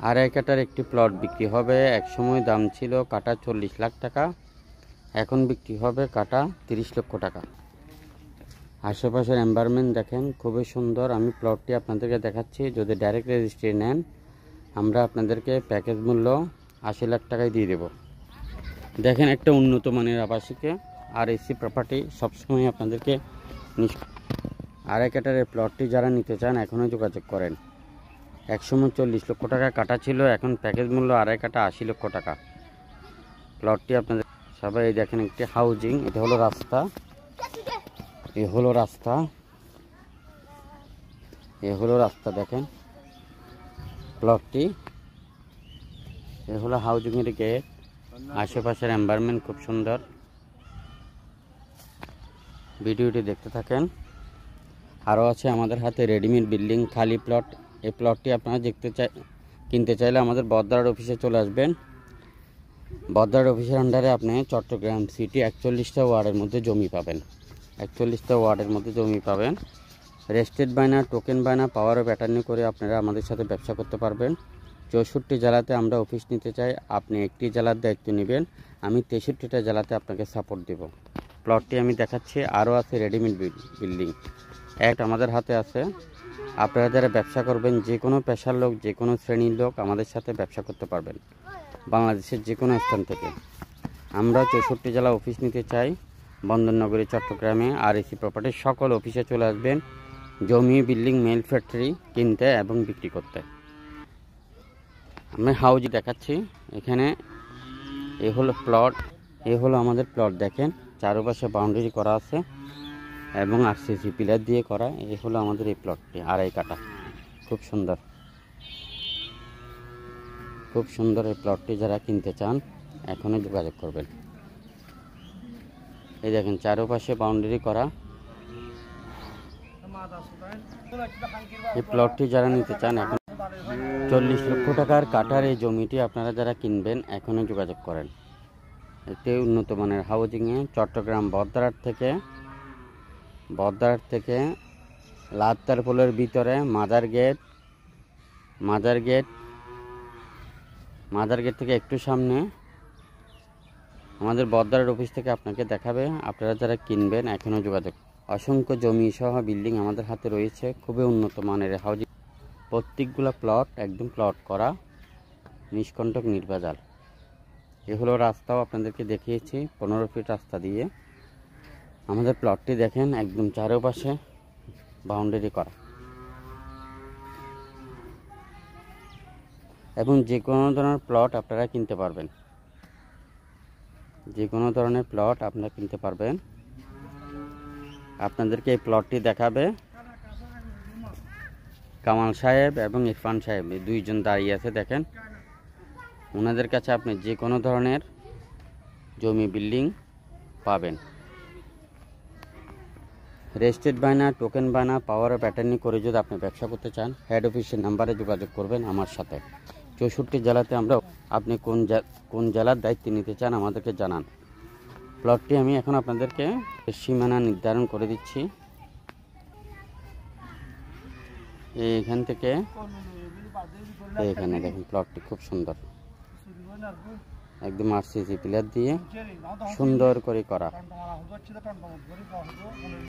আড়াই কাটার একটি প্লট বিক্রি হবে। এক সময় দাম ছিল কাটা 40 লাখ টাকা, এখন বিক্রি হবে কাটা 30 লক্ষ টাকা। আশেপাশের এনভায়রনমেন্ট দেখেন খুবই সুন্দর। আমি প্লটটি আপনাদেরকে দেখাচ্ছি। যদি ডাইরেক্ট রেজিস্ট্রি নেন আমরা আপনাদেরকে প্যাকেজ মূল্য 80 লাখ টাকায় দিয়ে দেব। দেখেন একটা উন্নত মানের আবাসিকে আর এসি প্রপার্টি সবসময় আপনাদেরকে। আড়াই কাটার এই প্লটটি যারা নিতে চান এখনও যোগাযোগ করেন। এক সময় 40 লক্ষ টাকা কাটা ছিল, এখন প্যাকেজ মূল্য আড়াই কাটা 80 লক্ষ টাকা। প্লটটি আপনাদের সবাই দেখেন একটি হাউজিং। এটা হলো রাস্তা, এ হলো রাস্তা, এ হলো রাস্তা। দেখেন প্লটটি, এ হলো হাউজিংয়ের গেট। আশেপাশের এনভায়রনমেন্ট খুব সুন্দর। ভিডিওটি দেখতে থাকেন। আরও আছে আমাদের হাতে রেডিমেড বিল্ডিং খালি প্লট। এই প্লটটি আপনারা কিনতে চাইলে আমাদের বদ্দার অফিসে চলে আসবেন। বদ্দার অফিসের আন্ডারে আপনি চট্টগ্রাম সিটি 41টা ওয়ার্ডের মধ্যে জমি পাবেন। 41টা ওয়ার্ডের মধ্যে জমি পাবেন। রেজিস্ট্রেড বায়না, টোকেন বায়না, পাওয়ার অফ অ্যাটর্নি করে আপনারা আমাদের সাথে ব্যবসা করতে পারবেন। 64 জেলাতে আমরা অফিস নিতে চাই। আপনি একটি জেলার দায়িত্ব নেবেন, আমি 63টা জেলাতে আপনাকে সাপোর্ট দেব। প্লটটি আমি দেখাচ্ছি। আরও আছে রেডিমেড বিল্ডিং একটা আমাদের হাতে আছে। আপনারা যারা ব্যবসা করবেন, যে কোনো পেশার লোক, যে কোনো শ্রেণীর লোক আমাদের সাথে ব্যবসা করতে পারবেন বাংলাদেশের যে কোনো স্থান থেকে। আমরা 64 জেলা অফিস নিতে চাই বন্দরনগরী চট্টগ্রামে। আর এসি প্রপার্টির সকল অফিসে চলে আসবেন জমি, বিল্ডিং, মেল ফ্যাক্টরি কিনতে এবং বিক্রি করতে। আমি হাউজ দেখাচ্ছি। এখানে এ হলো প্লট, এ হলো আমাদের প্লট। দেখেন চারপাশে বাউন্ডারি করা আছে এবং আরসিসি পিলার দিয়ে করা। এই হলো আমাদের এই প্লটটি, আড়াই কাটা। খুব সুন্দর, খুব সুন্দর এই প্লটটি। যারা কিনতে চান এখনই যোগাযোগ করবেন। এই দেখেন চারপাশে বাউন্ডারি করা। এই প্লটটি যারা নিতে চান এখন 40 লক্ষ টাকার কাটার এই জমিটি আপনারা যারা কিনবেন এখনই যোগাযোগ করেন। একটি উন্নত মানের হাউজিংয়ে চট্টগ্রাম বদ্দারহাট থেকে লাত্তার পোলের ভিতরে মাদার গেট থেকে একটু সামনে আমাদের বদ্দারহাট অফিস থেকে আপনাকে দেখাবে। আপনারা যারা কিনবেন এখনও যোগাযোগ। অসংখ্য জমি সহ বিল্ডিং আমাদের হাতে রয়েছে। খুবই উন্নত মানের হাউজিং। প্রত্যেকগুলো প্লট একদম প্লট করা, নিষ্কণ্টক নির্ভেজাল। এ হলো রাস্তাও আপনাদেরকে দেখিয়েছি 15 ফিট রাস্তা দিয়ে। আমাদের প্লটটি দেখেন একদম চারপাশে বাউন্ডারি করা এবং যে কোনো ধরনের প্লট আপনারা কিনতে পারবেন। যে কোনো ধরনের প্লট আপনারা কিনতে পারবেন। আপনাদেরকে এই প্লটটি দেখাবে কামাল সাহেব এবং ইরফান সাহেব, এই দুইজন দাঁড়িয়ে আছে। দেখেন ওনাদের কাছে আপনি যে কোনো ধরনের জমি, বিল্ডিং পাবেন। রেজিস্ট্রেড বায়না, টোকেন বায়না, পাওয়ার অফ অ্যাটর্নি করে যদি আপনি ব্যবসা করতে চান হেড অফিসের নাম্বারে যোগাযোগ করবেন আমার সাথে। 64 জেলাতে আমরা। আপনি কোন জেলার দায়িত্ব নিতে চান আমাদেরকে জানান। প্লটটি আমি এখন আপনাদেরকে সীমানা নির্ধারণ করে দিচ্ছি। এইখান থেকে এখানে দেখেন প্লটটি খুব সুন্দর, একদম আরসিসি পিলার দিয়ে সুন্দর করে করা।